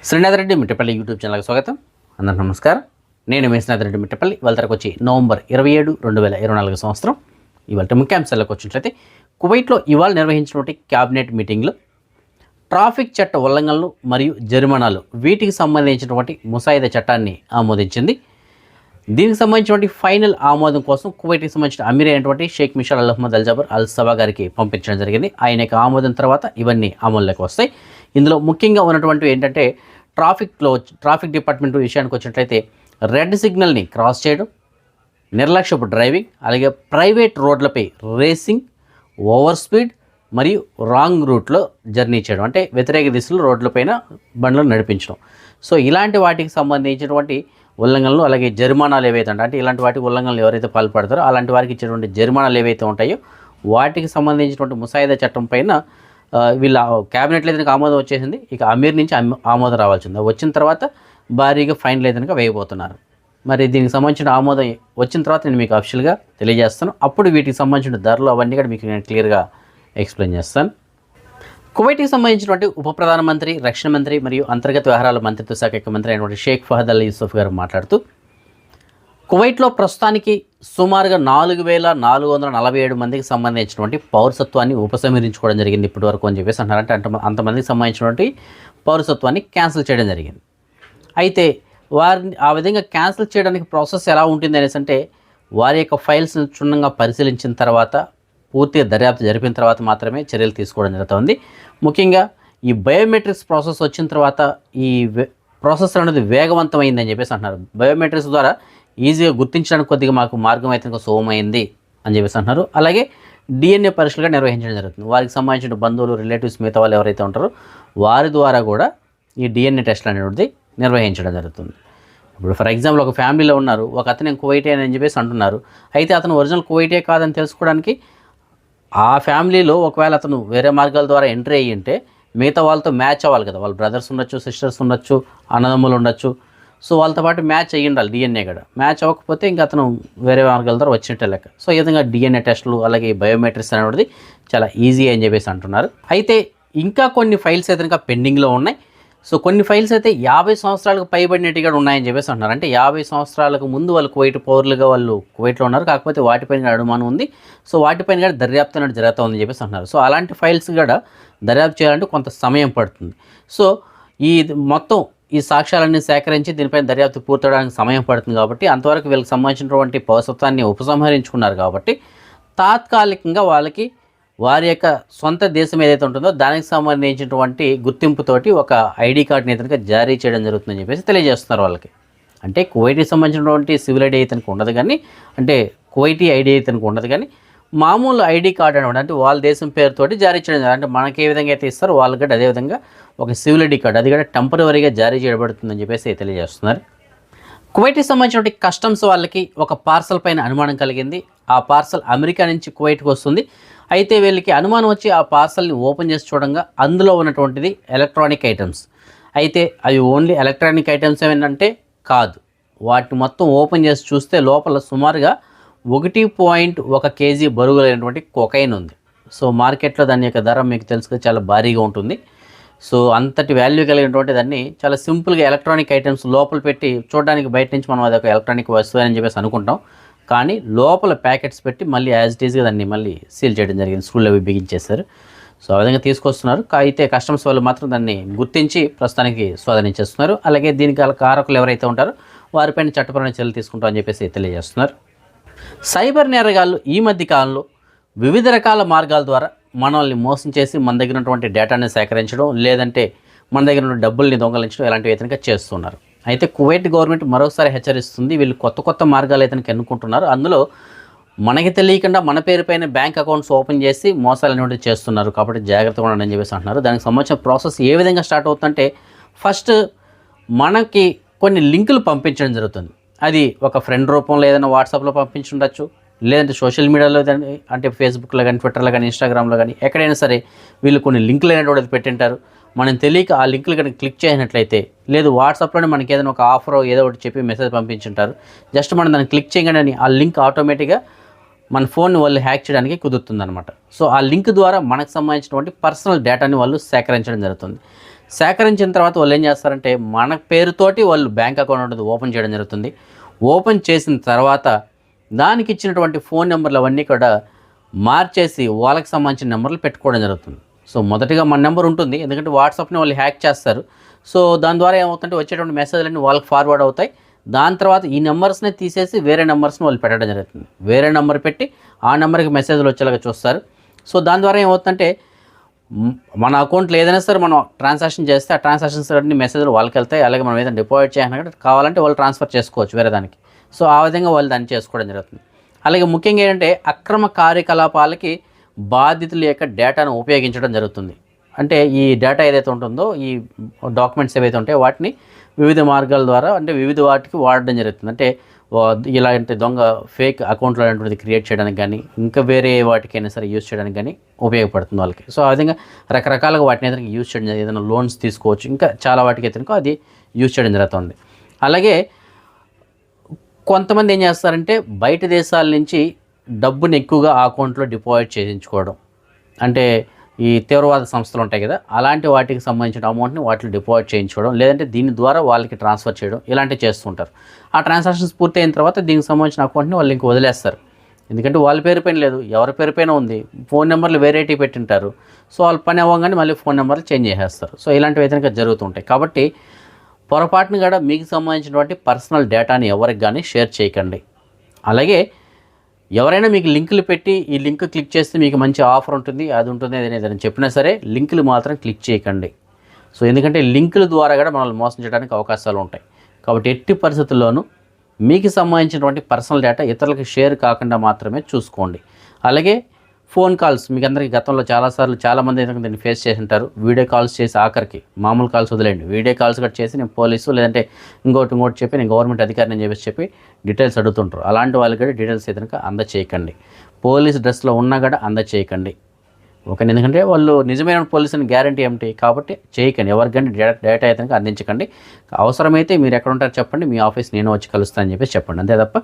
Srinath Reddy Mittapalli YouTube ఛానల్కి స్వాగతం. అందరికీ నమస్కారం. నేను మీ శ్రీనాథ్ రెడ్డి మిట్టపల్లి. ఇవాళ తరకు వచ్చి నవంబర్ 27, 2024 సంవత్సరం. ఇవాళ ముఖ్యాంశాలకు వచ్చినట్లయితే కువైట్లో ఇవాళ నిర్వహించినటువంటి క్యాబినెట్ మీటింగ్లో ట్రాఫిక్ చట్ట ఉల్లంఘనలు మరియు జరిమానాలు వీటికి సంబంధించినటువంటి ముసాయిదా చట్టాన్ని ఆమోదించింది. దీనికి సంబంధించినటువంటి ఫైనల్ ఆమోదం కోసం కువైట్కి సంబంధించిన అమీర్ అయినటువంటి Sheikh Mishal Al Ahmad Al Jaber Al Sabah గారికి పంపించడం జరిగింది. ఆయన యొక్క ఆమోదం తర్వాత ఇవన్నీ అమల్లోకి వస్తాయి. ఇందులో ముఖ్యంగా ఉన్నటువంటివి ఏంటంటే ట్రాఫిక్ డిపార్ట్మెంట్ విషయానికి వచ్చినట్లయితే రెడ్ సిగ్నల్ని క్రాస్ చేయడం, నిర్లక్ష్యపు డ్రైవింగ్, అలాగే ప్రైవేట్ రోడ్లపై రేసింగ్, ఓవర్ స్పీడ్ మరియు రాంగ్ రూట్లో జర్నీ చేయడం, అంటే వ్యతిరేక దిశలో రోడ్లపైన బండ్లను నడిపించడం. సో ఇలాంటి వాటికి సంబంధించినటువంటి ఉల్లంఘనలు, అలాగే జరిమానాలు ఏవైతే ఉంటాయి, అంటే ఇలాంటి వాటికి ఉల్లంఘనలు ఎవరైతే పాల్పడతారో అలాంటి వారికి ఇచ్చేటువంటి జరిమానాలు ఏవైతే ఉంటాయో వాటికి సంబంధించినటువంటి ముసాయిదా చట్టం పైన వీళ్ళ క్యాబినెట్లో అయితే ఆమోదం వచ్చేసింది. ఇక అమీర్ నుంచి ఆమోదం రావాల్సింది. వచ్చిన తర్వాత భారీగా ఫైనల్ అయితే వేయబోతున్నారు. మరి దీనికి సంబంధించిన ఆమోదం వచ్చిన తర్వాత నేను మీకు అఫిషియల్గా తెలియజేస్తాను. అప్పుడు వీటికి సంబంధించిన ధరలు అవన్నీ కూడా మీకు నేను క్లియర్గా ఎక్స్ప్లెయిన్ చేస్తాను. కువైట్కి సంబంధించినటువంటి ఉప ప్రధానమంత్రి, రక్షణ మంత్రి మరియు అంతర్గత వ్యవహారాల మంత్రిత్వ శాఖ మంత్రి అయినటువంటి షేక్ ఫహద్ అల్ యూసుఫ్ గారు మాట్లాడుతూ, కువైట్లో ప్రస్తుతానికి సుమారుగా 4447 మందికి సంబంధించినటువంటి పౌరసత్వాన్ని ఉపసంహరించుకోవడం జరిగింది ఇప్పటి వరకు అని చెప్పేసి అంటున్నారంటే అంతమందికి సంబంధించినటువంటి పౌరసత్వాన్ని క్యాన్సిల్ చేయడం జరిగింది. అయితే వారిని ఆ విధంగా క్యాన్సిల్ చేయడానికి ప్రాసెస్ ఎలా ఉంటుంది అనేసి అంటే వారి యొక్క ఫైల్స్ని క్షుణ్ణంగా పరిశీలించిన తర్వాత పూర్తిగా దర్యాప్తు జరిపిన తర్వాత మాత్రమే చర్యలు తీసుకోవడం జరుగుతుంది. ముఖ్యంగా ఈ బయోమెట్రిక్స్ ప్రాసెస్ వచ్చిన తర్వాత ఈ ప్రాసెస్ అనేది వేగవంతమైందని చెప్పేసి అంటున్నారు. బయోమెట్రిక్స్ ద్వారా ఈజీగా గుర్తించడానికి కొద్దిగా మాకు మార్గం అయితే ఇంకా సులభమైంది అని చెప్పేసి అంటున్నారు. అలాగే డిఎన్ఏ పరీక్షలుగా నిర్వహించడం జరుగుతుంది. వారికి సంబంధించిన బంధువులు, రిలేటివ్స్, మిగతా వాళ్ళు ఎవరైతే ఉంటారో వారి ద్వారా కూడా ఈ డిఎన్ఏ టెస్ట్లు అనేది నిర్వహించడం జరుగుతుంది. ఇప్పుడు ఫర్ ఎగ్జాంపుల్ ఒక ఫ్యామిలీలో ఉన్నారు, ఒక అతను కువైటే అని చెప్పేసి అంటున్నారు. అయితే అతను ఒరిజినల్ కువైటే కాదని తెలుసుకోవడానికి ఆ ఫ్యామిలీలో ఒకవేళ అతను వేరే మార్గాల ద్వారా ఎంట్రీ అయ్యి ఉంటే మిగతా వాళ్ళతో మ్యాచ్ అవ్వాలి కదా. వాళ్ళ బ్రదర్స్ ఉండొచ్చు, సిస్టర్స్ ఉండొచ్చు, అన్నదమ్ములు ఉండొచ్చు. సో వాళ్ళతో పాటు మ్యాచ్ అయ్యి ఉండాలి డిఎన్ఏ కూడా. మ్యాచ్ అవ్వకపోతే ఇంకా అతను వేరే మార్గాల ద్వారా వచ్చినట్టే లెక్క. సో ఈ విధంగా డిఎన్ఏ టెస్టులు అలాగే బయోమెట్రిక్స్ అనేది చాలా ఈజీ అని చెప్పేసి అంటున్నారు. అయితే ఇంకా కొన్ని ఫైల్స్ అయితే ఇంకా పెండింగ్లో ఉన్నాయి. సో కొన్ని ఫైల్స్ అయితే 50 సంవత్సరాలకు పైబడినట్టుగా ఉన్నాయని చెప్పేసి అంటున్నారు. అంటే 50 సంవత్సరాలకు ముందు వాళ్ళు కువైట్ పౌరులుగా వాళ్ళు కువైట్లో ఉన్నారు, కాకపోతే వాటిపైన అనుమానం ఉంది. సో వాటిపైన కూడా దర్యాప్తు అనేది జరుగుతుందని చెప్పేసి అంటున్నారు. సో అలాంటి ఫైల్స్ కూడా దర్యాప్తు చేయాలంటే కొంత సమయం పడుతుంది. సో ఈ మొత్తం ఈ సాక్ష్యాలన్నీ సేకరించి దీనిపైన దర్యాప్తు పూర్తవడానికి సమయం పడుతుంది. కాబట్టి అంతవరకు వీళ్ళకి సంబంధించినటువంటి పౌరసత్వాన్ని ఉపసంహరించుకున్నారు కాబట్టి తాత్కాలికంగా వాళ్ళకి వారి యొక్క సొంత దేశం ఏదైతే ఉంటుందో దానికి సంబంధించినటువంటి గుర్తింపుతోటి ఒక ఐడి కార్డుని అయితే జారీ చేయడం జరుగుతుందని చెప్పేసి తెలియజేస్తున్నారు వాళ్ళకి. అంటే కువైట్కి సంబంధించినటువంటి సివిల్ ఐడి అయితే ఉండదు, కానీ అంటే కువైటీ ఐడి అయితే ఉండదు, కానీ మామూలు ఐడి కార్డు అనమాట. అంటే వాళ్ళ దేశం పేరుతోటి జారీ చేయడం జరుగుతుంది. అంటే మనకి ఏ విధంగా అయితే ఇస్తారో వాళ్ళకి కూడా అదేవిధంగా ఒక సివిల్ ఐడి కార్డు, అది కూడా టెంపరవరీగా జారీ చేయబడుతుందని చెప్పేసి తెలియజేస్తున్నారు. కువైట్కి సంబంధించిన కస్టమ్స్ వాళ్ళకి ఒక పార్సల్ పైన అనుమానం కలిగింది. ఆ పార్సల్ అమెరికా నుంచి కువైట్కి వస్తుంది. అయితే వీళ్ళకి అనుమానం వచ్చి ఆ పార్సల్ని ఓపెన్ చేసి చూడంగా అందులో ఉన్నటువంటిది ఎలక్ట్రానిక్ ఐటమ్స్. అయితే అవి ఓన్లీ ఎలక్ట్రానిక్ ఐటమ్స్ ఏమంటే కాదు, వాటిని మొత్తం ఓపెన్ చేసి చూస్తే లోపల సుమారుగా 1.1 కేజీ బరువులైనటువంటి కొకైన్ ఉంది. సో మార్కెట్లో దాని యొక్క ధర మీకు తెలుసు చాలా భారీగా ఉంటుంది. సో అంతటి వాల్యూ కలిగినటువంటి దాన్ని చాలా సింపుల్గా ఎలక్ట్రానిక్ ఐటమ్స్ లోపల పెట్టి చూడడానికి బయట నుంచి మనం అదొక ఎలక్ట్రానిక్ వస్తువు అని చెప్పేసి అనుకుంటాం, కానీ లోపల ప్యాకెట్స్ పెట్టి మళ్ళీ యాజ్ ఇట్ ఈజ్గా దాన్ని మళ్ళీ సీల్ చేయడం జరిగింది. స్కూల్లో అవి బిగించేస్తారు. సో ఆ విధంగా తీసుకొస్తున్నారు. అయితే కస్టమ్స్ వాళ్ళు మాత్రం దాన్ని గుర్తించి ప్రస్తుతానికి స్వాధీనించేస్తున్నారు. అలాగే దీనికి గల కారకులు ఎవరైతే ఉంటారో వారిపైన చట్టపరమైన చర్యలు తీసుకుంటామని చెప్పేసి తెలియజేస్తున్నారు. సైబర్ నేరగాళ్ళు ఈ మధ్య కాలంలో వివిధ రకాల మార్గాల ద్వారా మనల్ని మోసం చేసి మన దగ్గర ఉన్నటువంటి డేటాని సేకరించడం, లేదంటే మన దగ్గర ఉన్న డబ్బుల్ని దొంగలించడం ఇలాంటివి అయితే చేస్తున్నారు. అయితే కువైట్ గవర్నమెంట్ మరోసారి హెచ్చరిస్తుంది, వీళ్ళు కొత్త మార్గాలు అయితే ఎన్నుకుంటున్నారు. అందులో మనకి తెలియకుండా మన పేరుపైన బ్యాంక్ అకౌంట్స్ ఓపెన్ చేసి మోసాలు అనేవి చేస్తున్నారు. కాబట్టి జాగ్రత్తగా ఉండండి అని చెప్పేసి అంటున్నారు. దానికి సంబంధించిన ప్రాసెస్ ఏ విధంగా స్టార్ట్ అవుతుందంటే ఫస్ట్ మనకి కొన్ని లింకులు పంపించడం జరుగుతుంది. అది ఒక ఫ్రెండ్ రూపంలో ఏదైనా వాట్సాప్లో పంపించుండొచ్చు, లేదంటే సోషల్ మీడియాలో అంటే ఫేస్బుక్లో కానీ, ట్విట్టర్లో కానీ, ఇన్స్టాగ్రామ్లో కానీ ఎక్కడైనా సరే వీళ్ళు కొన్ని లింకులు అనేవి పెట్టింటారు. మనం తెలియక ఆ లింకులు కనుక క్లిక్ చేసినట్లయితే, లేదు వాట్సాప్లోనే మనకి ఏదైనా ఒక ఆఫర్ ఏదో ఒకటి చెప్పి మెసేజ్ పంపించుంటారు. జస్ట్ మనం దాన్ని క్లిక్ చేయగానే ఆ లింక్ ఆటోమేటిక్గా మన ఫోన్ని వాళ్ళు హ్యాక్ చేయడానికి కుదురుతుందన్నమాట. సో ఆ లింక్ ద్వారా మనకు సంబంధించినటువంటి పర్సనల్ డేటాని వాళ్ళు సేకరించడం జరుగుతుంది. సేకరించిన తర్వాత వాళ్ళు ఏం చేస్తారంటే మన పేరుతోటి వాళ్ళు బ్యాంక్ అకౌంట్ అనేది ఓపెన్ చేయడం జరుగుతుంది. ఓపెన్ చేసిన తర్వాత దానికి ఇచ్చినటువంటి ఫోన్ నెంబర్లు అవన్నీ కూడా మార్చేసి వాళ్ళకి సంబంధించిన నెంబర్లు పెట్టుకోవడం జరుగుతుంది. సో మొదటిగా మన నెంబర్ ఉంటుంది, ఎందుకంటే వాట్సాప్ని వాళ్ళు హ్యాక్ చేస్తారు. సో దాని ద్వారా ఏమవుతుందంటే వచ్చేటువంటి మెసేజ్లన్నీ వాళ్ళకి ఫార్వర్డ్ అవుతాయి. దాని తర్వాత ఈ నెంబర్స్ని తీసేసి వేరే నెంబర్స్ని వాళ్ళు పెట్టడం జరుగుతుంది. వేరే నెంబర్ పెట్టి ఆ నెంబర్కి మెసేజ్లు వచ్చేలాగా చూస్తారు. సో దాని ద్వారా ఏమవుతుందంటే మన అకౌంట్లో ఏదైనా సరే మనం ట్రాన్సాక్షన్ చేస్తే ఆ ట్రాన్సాక్షన్స్ అన్ని మెసేజ్లు వాళ్ళకి వెళ్తాయి. అలాగే మనం ఏదైనా డిపాజిట్ చేయాలంటే కావాలంటే వాళ్ళు ట్రాన్స్ఫర్ చేసుకోవచ్చు వేరే దానికి. సో ఆ విధంగా వాళ్ళు దాన్ని చేసుకోవడం జరుగుతుంది. అలాగే ముఖ్యంగా ఏంటంటే అక్రమ కార్యకలాపాలకి బాధితుల యొక్క డేటాను ఉపయోగించడం జరుగుతుంది. అంటే ఈ డేటా ఏదైతే ఉంటుందో, ఈ డాక్యుమెంట్స్ ఏవైతే ఉంటాయో వాటిని వివిధ మార్గాల ద్వారా అంటే వివిధ వాటికి వాడడం జరుగుతుంది. అంటే ఇలాంటి దొంగ ఫేక్ అకౌంట్లు అనేటువంటిది క్రియేట్ చేయడానికి కానీ ఇంకా వేరే వాటికైనా సరే యూజ్ చేయడానికి కానీ ఉపయోగపడుతుంది వాళ్ళకి. సో ఆ విధంగా రకరకాలుగా వాటిని ఏదైనా యూజ్ చేయడం, ఏదైనా లోన్స్ తీసుకోవచ్చు, ఇంకా చాలా వాటికి అయితే అది యూజ్ చేయడం జరుగుతుంది. అలాగే కొంతమంది ఏం చేస్తారంటే బయట దేశాల నుంచి డబ్బుని ఎక్కువగా ఆ అకౌంట్లో డిపాజిట్ చేయించుకోవడం, అంటే ఈ తీవ్రవాద సంస్థలు ఉంటాయి కదా, అలాంటి వాటికి సంబంధించిన అమౌంట్ని వాటిలో డిపాజిట్ చేయించుకోవడం, లేదంటే దీని ద్వారా వాళ్ళకి ట్రాన్స్ఫర్ చేయడం, ఇలాంటివి చేస్తుంటారు. ఆ ట్రాన్సాక్షన్స్ పూర్తి అయిన తర్వాత దీనికి సంబంధించిన అకౌంట్ని వాళ్ళు ఇంక వదిలేస్తారు. ఎందుకంటే వాళ్ళ పేరు పైన లేదు, ఎవరి పేరు పైన ఉంది, ఫోన్ నెంబర్లు వేరేటి పెట్టింటారు. సో వాళ్ళ పని అవ్వగానే మళ్ళీ ఫోన్ నెంబర్లు చేంజ్ చేసేస్తారు. సో ఇలాంటివి అయితే జరుగుతుంటాయి. కాబట్టి పొరపాటును కూడా మీకు సంబంధించినటువంటి పర్సనల్ డేటాని ఎవరికి కానీ షేర్ చేయకండి. అలాగే ఎవరైనా మీకు లింకులు పెట్టి ఈ లింక్ క్లిక్ చేస్తే మీకు మంచి ఆఫర్ ఉంటుంది, అది ఉంటుంది, ఏదైనా చెప్పినా సరే లింకులు మాత్రం క్లిక్ చేయకండి. సో ఎందుకంటే లింకుల ద్వారా కూడా మనల్ని మోసం చేయడానికి అవకాశాలు ఉంటాయి. కాబట్టి ఎట్టి పరిస్థితుల్లోనూ మీకు సంబంధించినటువంటి పర్సనల్ డేటా ఇతరులకు షేర్ కాకుండా మాత్రమే చూసుకోండి. అలాగే ఫోన్ కాల్స్ మీకు అందరికీ గతంలో చాలాసార్లు చాలామంది దీన్ని ఫేస్ చేసి ఉంటారు. వీడియో కాల్స్ చేసి ఆఖరికి మామూలు కాల్స్ వదిలేండి, వీడియో కాల్స్ కూడా చేసి నేను పోలీసు లేదంటే ఇంకోటి చెప్పి నేను గవర్నమెంట్ అధికారిని చెప్పి డీటెయిల్స్ అడుగుతుంటారు. అలాంటి వాళ్ళకి కూడా డీటెయిల్స్ ఏదైనా అందచేయకండి. పోలీస్ డ్రెస్లో ఉన్నా కూడా అందచేయకండి. ఓకే, ఎందుకంటే వాళ్ళు నిజమైన పోలీస్ అని గ్యారంటీ ఏమిటి, కాబట్టి చేయకండి. ఎవరికంటే డేటా అయితే అందించకండి. అవసరమైతే మీరు ఎక్కడ ఉంటారో చెప్పండి, మీ ఆఫీస్ నేను వచ్చి కలుస్తానని చెప్పేసి చెప్పండి. అంతే తప్ప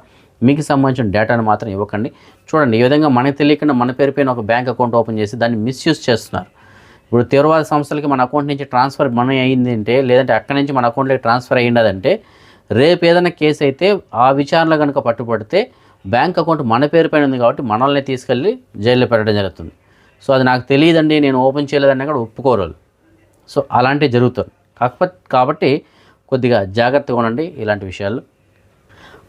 మీకు సంబంధించిన డేటాను మాత్రం ఇవ్వకండి. చూడండి, ఈ విధంగా మనకు తెలియకుండా మన పేరు పైన ఒక బ్యాంక్ అకౌంట్ ఓపెన్ చేసి దాన్ని మిస్యూజ్ చేస్తున్నారు. ఇప్పుడు తీవ్రవాద సంస్థలకి మన అకౌంట్ నుంచి ట్రాన్స్ఫర్ మనీ అయ్యింది అంటే, లేదంటే అక్కడి నుంచి మన అకౌంట్లోకి ట్రాన్స్ఫర్ అయ్యిందంటే, రేపు ఏదైనా కేసు అయితే ఆ విచారణలో కనుక పట్టుబడితే బ్యాంక్ అకౌంట్ మన పేరు పైన ఉంది కాబట్టి మనల్ని తీసుకెళ్ళి జైల్లో పెట్టడం జరుగుతుంది. సో అది నాకు తెలియదండి, నేను ఓపెన్ చేయలేదని కూడా ఒప్పుకోరు. సో అలాంటివి జరుగుతుంది. కాబట్టి కొద్దిగా జాగ్రత్తగా ఉండండి ఇలాంటి విషయాలు.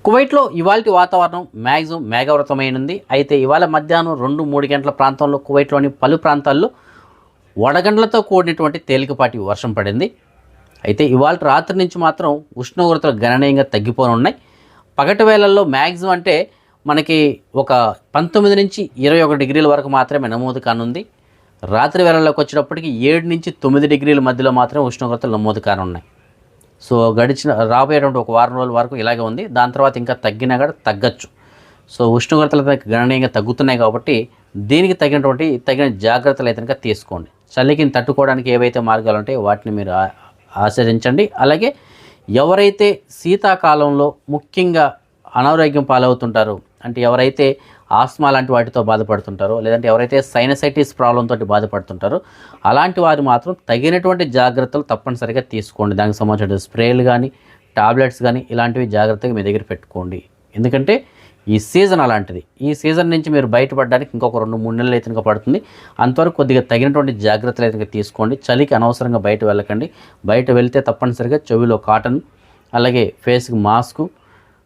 కువైట్లో ఇవాల్టి వాతావరణం మ్యాక్సిమం మేఘావృతమైనది. అయితే ఇవాళ మధ్యాహ్నం 2-3 గంటల ప్రాంతంలో కువైట్లోని పలు ప్రాంతాల్లో వడగండ్లతో కూడినటువంటి తేలికపాటి వర్షం పడింది. అయితే ఇవాళ రాత్రి నుంచి మాత్రం ఉష్ణోగ్రతలు గణనీయంగా తగ్గిపోనున్నాయి. పగటి వేళల్లో మ్యాక్సిమం అంటే మనకి ఒక 19 నుంచి 21 డిగ్రీల వరకు మాత్రమే నమోదు కానుంది. రాత్రి వేళల్లోకి వచ్చేటప్పటికి 7 నుంచి 9 డిగ్రీల మధ్యలో మాత్రమే ఉష్ణోగ్రతలు నమోదు కానున్నాయి. సో రాబోయేటువంటి ఒక వారం రోజుల వరకు ఇలాగే ఉంది. దాని తర్వాత ఇంకా తగ్గినా కూడా తగ్గచ్చు. సో ఉష్ణోగ్రతలు గణనీయంగా తగ్గుతున్నాయి కాబట్టి దీనికి తగిన జాగ్రత్తలు అయితే తీసుకోండి. చలికి తట్టుకోవడానికి ఏవైతే మార్గాలు ఉంటాయో వాటిని మీరు ఆచరించండి. అలాగే ఎవరైతే శీతాకాలంలో ముఖ్యంగా అనారోగ్యం పాలవుతుంటారో, అంటే ఎవరైతే ఆస్మా లాంటి వాటితో బాధపడుతుంటారో, లేదంటే ఎవరైతే సైనసైటిస్ ప్రాబ్లంతో బాధపడుతుంటారో అలాంటి వారు మాత్రం తగినటువంటి జాగ్రత్తలు తప్పనిసరిగా తీసుకోండి. దానికి సంబంధించిన స్ప్రేలు కానీ టాబ్లెట్స్ కానీ ఇలాంటివి జాగ్రత్తగా మీ దగ్గర పెట్టుకోండి. ఎందుకంటే ఈ సీజన్ అలాంటిది. ఈ సీజన్ నుంచి మీరు బయటపడడానికి ఇంకొక 2-3 నెలలు అయితే పడుతుంది. అంతవరకు కొద్దిగా తగినటువంటి జాగ్రత్తలు అయితే తీసుకోండి. చలికి అనవసరంగా బయట వెళ్ళకండి. బయట వెళ్తే తప్పనిసరిగా చెవిలో కాటన్, అలాగే ఫేస్కి మాస్కు,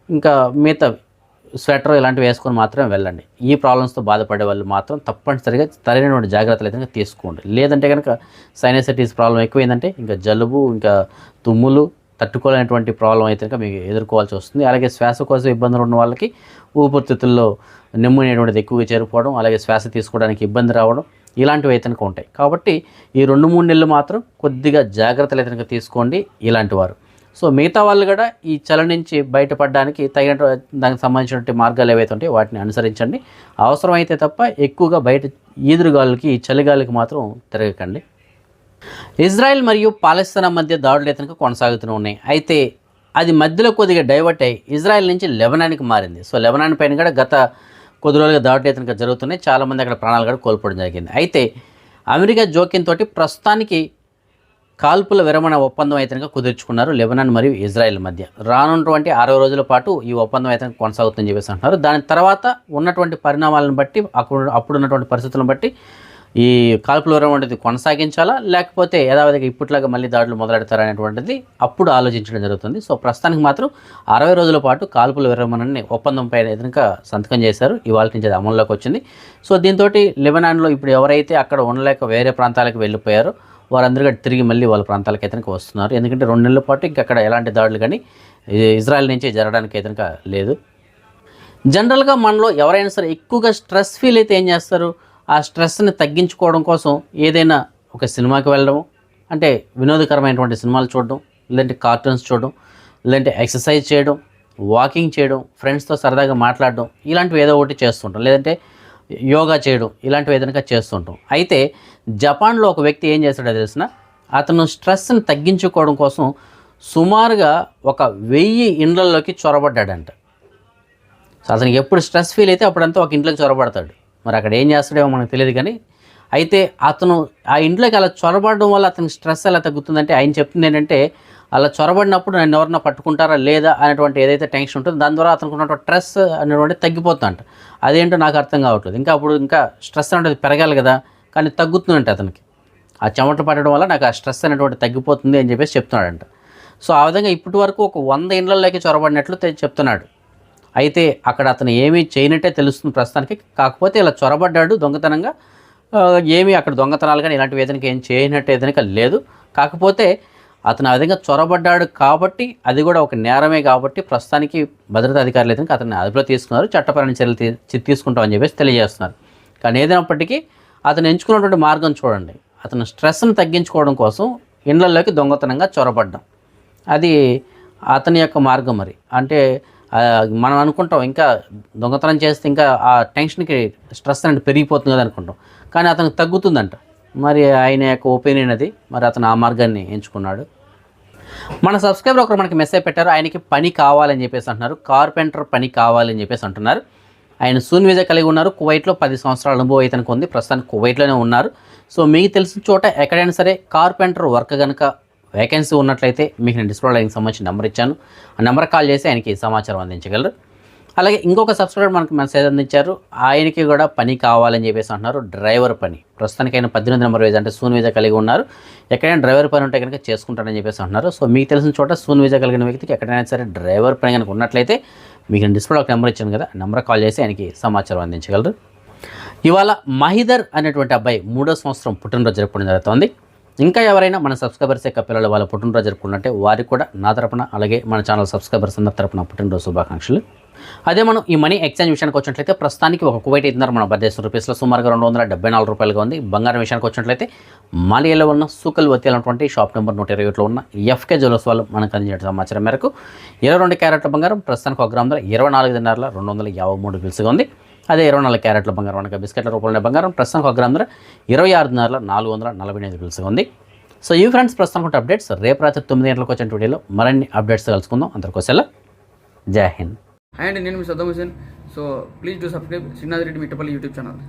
ఇంకా మిగతా స్వెటర్ ఇలాంటివి వేసుకొని మాత్రమే వెళ్ళండి. ఈ ప్రాబ్లమ్స్తో బాధపడే వాళ్ళు మాత్రం తప్పనిసరిగా తగినటువంటి జాగ్రత్తలు అయితే తీసుకోండి. లేదంటే కనుక సైనసైటిస్ ప్రాబ్లం ఎక్కువైందంటే ఇంకా జలుబు, ఇంకా తుమ్ములు, తట్టుకోలేనటువంటి ప్రాబ్లం అయితే మీకు ఎదుర్కోవాల్సి వస్తుంది. అలాగే శ్వాసకోశ ఇబ్బందులు ఉన్న వాళ్ళకి ఊపిరితిత్తుల్లో నెమ్ము అనేటువంటిది ఎక్కువగా చేరిపోవడం, అలాగే శ్వాస తీసుకోవడానికి ఇబ్బంది రావడం, ఇలాంటివి అయితే ఉంటాయి. కాబట్టి ఈ 2-3 నెలలు మాత్రం కొద్దిగా జాగ్రత్తలు అయితే తీసుకోండి ఇలాంటి వారు. సో మిగతా వాళ్ళు కూడా ఈ చలి నుంచి బయటపడడానికి దానికి సంబంధించినటువంటి మార్గాలు ఏవైతే ఉంటాయో వాటిని అనుసరించండి. అవసరమైతే తప్ప ఎక్కువగా బయట ఈదురుగాలులకి, చలిగాలికి మాత్రం తిరగకండి. ఇజ్రాయెల్ మరియు పాలస్తీనా మధ్య దాడులు అయితే కొనసాగుతూ ఉన్నాయి. అయితే అది మధ్యలో కొద్దిగా డైవర్ట్ అయ్యి ఇజ్రాయెల్ నుంచి లెబనాన్కి మారింది. సో లెబనాన్ పైన కూడా గత కొద్ది రోజులుగా దాడులు అయితే జరుగుతున్నాయి. చాలామంది అక్కడ ప్రాణాలు కూడా కోల్పోవడం జరిగింది. అయితే అమెరికా జోక్యంతో ప్రస్తుతానికి కాల్పుల విరమణ ఒప్పందం అయితే కనుక కుదుర్చుకున్నారు లెబనాన్ మరియు ఇజ్రాయెల్ మధ్య. రానున్నటువంటి 60 రోజుల పాటు ఈ ఒప్పందం అయితే కొనసాగుతుందని చెప్పేసి అంటున్నారు. దాని తర్వాత ఉన్నటువంటి పరిణామాలను బట్టి అప్పుడున్నటువంటి పరిస్థితులను బట్టి ఈ కాల్పుల విరమణ అనేది కొనసాగించాలా, లేకపోతే యథావిధిగా ఇప్పట్లాగా మళ్ళీ దాడులు మొదలెడతారనేటువంటిది అప్పుడు ఆలోచించడం జరుగుతుంది. సో ప్రస్తుతానికి మాత్రం 60 రోజుల పాటు కాల్పుల విరమణని ఒప్పందంపై కనుక సంతకం చేశారు. ఇవాళ నుంచి అది అమల్లోకి వచ్చింది. సో దీంతో లెబనాన్లో ఇప్పుడు ఎవరైతే అక్కడ ఉండలేక వేరే ప్రాంతాలకు వెళ్ళిపోయారో వారందరూ తిరిగి మళ్ళీ వాళ్ళ ప్రాంతాలకు అయితే వస్తున్నారు. ఎందుకంటే 2 నెలల పాటు ఇంకా అక్కడ ఎలాంటి దాడులు కానీ ఇజ్రాయెల్ నుంచి జరగడానికి అయితే లేదు. జనరల్గా మనలో ఎవరైనా సరే ఎక్కువగా స్ట్రెస్ ఫీల్ అయితే ఏం చేస్తారు, ఆ స్ట్రెస్ని తగ్గించుకోవడం కోసం ఏదైనా ఒక సినిమాకి వెళ్ళడం, అంటే వినోదకరమైనటువంటి సినిమాలు చూడడం, లేదంటే కార్టూన్స్ చూడడం, లేదంటే ఎక్సర్సైజ్ చేయడం, వాకింగ్ చేయడం, ఫ్రెండ్స్తో సరదాగా మాట్లాడడం, ఇలాంటివి ఏదో ఒకటి చేస్తుంటాం. లేదంటే యోగా చేయడం, ఇలాంటివి ఏదైనా చేస్తుంటాం. అయితే జపాన్లో ఒక వ్యక్తి ఏం చేస్తాడో తెలిసిన, అతను స్ట్రెస్ని తగ్గించుకోవడం కోసం సుమారుగా 1000 ఇండ్లలోకి చొరబడ్డాడంట. సో అతనికి ఎప్పుడు స్ట్రెస్ ఫీల్ అయితే అప్పుడంతా ఒక ఇంట్లోకి చొరబడతాడు. మరి అక్కడ ఏం చేస్తాడేమో మనకు తెలియదు కానీ, అయితే అతను ఆ ఇంట్లోకి అలా చొరబడడం వల్ల అతనికి స్ట్రెస్ ఎలా తగ్గుతుందంటే, ఆయన చెప్తుంది ఏంటంటే, అలా చొరబడినప్పుడు నన్ను ఎవరన్నా పట్టుకుంటారా లేదా అనేటువంటి ఏదైతే టెన్షన్ ఉంటుందో దాని ద్వారా అతనికి ఉన్నటువంటి స్ట్రెస్ అనేటువంటి తగ్గిపోతుందంట. అదేంటో నాకు అర్థం కావట్లేదు. ఇంకా స్ట్రెస్ అనేది పెరగాలి కదా, కానీ తగ్గుతుందంట అతనికి. ఆ చెమట పట్టడం వల్ల నాకు ఆ స్ట్రెస్ అనేటువంటి తగ్గిపోతుంది అని చెప్పేసి చెప్తున్నాడంట. సో ఆ విధంగా ఇప్పటి వరకు ఒక 100 ఇండ్లలోకి చొరబడినట్లు చెప్తున్నాడు. అయితే అక్కడ అతను ఏమీ చేయనట్టే తెలుస్తుంది ప్రస్తుతానికి. కాకపోతే ఇలా చొరబడ్డాడు దొంగతనంగా, ఏమీ అక్కడ దొంగతనాలు కానీ ఇలాంటివి ఏదైనా ఏం చేయనట్టు ఏదైనా లేదు. కాకపోతే అతను ఆ విధంగా చొరబడ్డాడు కాబట్టి అది కూడా ఒక నేరమే కాబట్టి ప్రస్తుతానికి భద్రతా అధికారులు అయితే అతన్ని అదుపులో తీసుకున్నారు, చట్టపరమైన చర్యలు తీసుకుంటామని చెప్పేసి తెలియజేస్తున్నారు. కానీ ఏదైనప్పటికీ అతను ఎంచుకున్నటువంటి మార్గం చూడండి, అతను స్ట్రెస్ని తగ్గించుకోవడం కోసం ఇండ్లలోకి దొంగతనంగా చొరబడ్డం, అది అతని యొక్క మార్గం. మరి అంటే మనం అనుకుంటాం ఇంకా దొంగతనం చేస్తే ఇంకా ఆ టెన్షన్కి స్ట్రెస్ అనేది పెరిగిపోతుంది కదా అనుకుంటాం, కానీ అతనికి తగ్గుతుందంట. మరి ఆయన యొక్క ఒపీనియన్ అది. మరి అతను ఆ మార్గాన్ని ఎంచుకున్నాడు. మన సబ్స్క్రైబర్ ఒకరు మనకి మెసేజ్ పెట్టారు, ఆయనకి పని కావాలని చెప్పేసి అంటున్నారు, కార్పెంటర్ పని కావాలని చెప్పేసి అంటున్నారు. ఆయన సూన్ వీజా కలిగి ఉన్నారు. కువైట్లో 10 సంవత్సరాల అనుభవం అయితే ఉంది. ప్రస్తుతానికి కువైట్లోనే ఉన్నారు. సో మీకు తెలిసిన చోట ఎక్కడైనా సరే కార్పెంటర్ వర్క్ కనుక వేకెన్సీ ఉన్నట్లయితే మీకు నేను డిస్ప్లే లైన్కి సంబంధించిన నెంబర్ ఇచ్చాను. ఆ నెంబర్ కాల్ చేసి ఆయనకి సమాచారం అందించగలరు. అలాగే ఇంకొక సబ్స్క్రైబర్ మనకు మెసేజ్ అందించారు, ఆయనకి కూడా పని కావాలని చెప్పేసి అంటున్నారు, డ్రైవర్ పని. ప్రస్తుతానికి ఆయన 18 నెంబర్ వీజా అంటే సూన్ వీజా కలిగి ఉన్నారు. ఎక్కడైనా డ్రైవర్ పని ఉంటే కనుక చేసుకుంటారని చెప్పేసి అంటున్నారు. సో మీకు తెలిసిన చోట సూన్ వీజా కలిగిన వ్యక్తికి ఎక్కడైనా సరే డ్రైవర్ పని కనుక ఉన్నట్లయితే మీకు నేను డిస్ప్లే ఒక నెంబర్ ఇచ్చాను కదా, నెంబర్ కాల్ చేసి ఆయనకి సమాచారం అందించగలరు. ఇవాళ మహిదర్ అనేటువంటి అబ్బాయి 3వ సంవత్సరం పుట్టినరోజు జరుపుకోవడం జరుగుతుంది. ఇంకా ఎవరైనా మన సబ్స్క్రైబర్స్ యొక్క పిల్లలు వాళ్ళ పుట్టినరోజు జరుపుకున్నట్టే వారికి కూడా నా తరపున, అలాగే మన ఛానల్ సబ్స్క్రైబర్స్ అందరి తరపున పుట్టినరోజు శుభాకాంక్షలు. అదే మనం ఈ మనీ ఎక్స్చేంజ్ విషయానికి వచ్చినట్లయితే ప్రస్తుతానికి ఒక కువైట్ ఇద్దరు మన భారతదేశం రూపీస్లో సుమారుగా 274 రూపాయలుగా ఉంది. బంగారం విషయానికి వచ్చినట్లయితే మాలియాలో ఉన్న సూకల్ వతి అనేటువంటి షాప్ నెంబర్ 128లో ఉన్న ఎఫ్కే జ్యువెలర్స్ వాళ్ళు మనకు అందించిన సమాచారం మేరకు 22 క్యారెట్ల బంగారం ప్రస్తుతానికి 1 గ్రాము ధర 24,253 పిలుసుగా ఉంది. అదే 24 క్యారెట్ల బంగారం అనగా బిస్కెట్ల రూపంలో బంగారం ప్రస్తుతానికి 1 గ్రాము ధర 26,445 పిలుసుగా ఉంది. సో ఈ ఫ్రెండ్స్ ప్రస్తుతానికి అప్డేట్స్. రేపు రాత్రి 9 గంటలకు వచ్చిన వీడియోలో మరిన్ని అప్డేట్స్ కలుసుకుందాం. అందరికోసం జై హింద్. హాయ్ అండి, నేను మీ Saddam Hussain. So please do subscribe Srinath Reddy Mittapalli YouTube channel.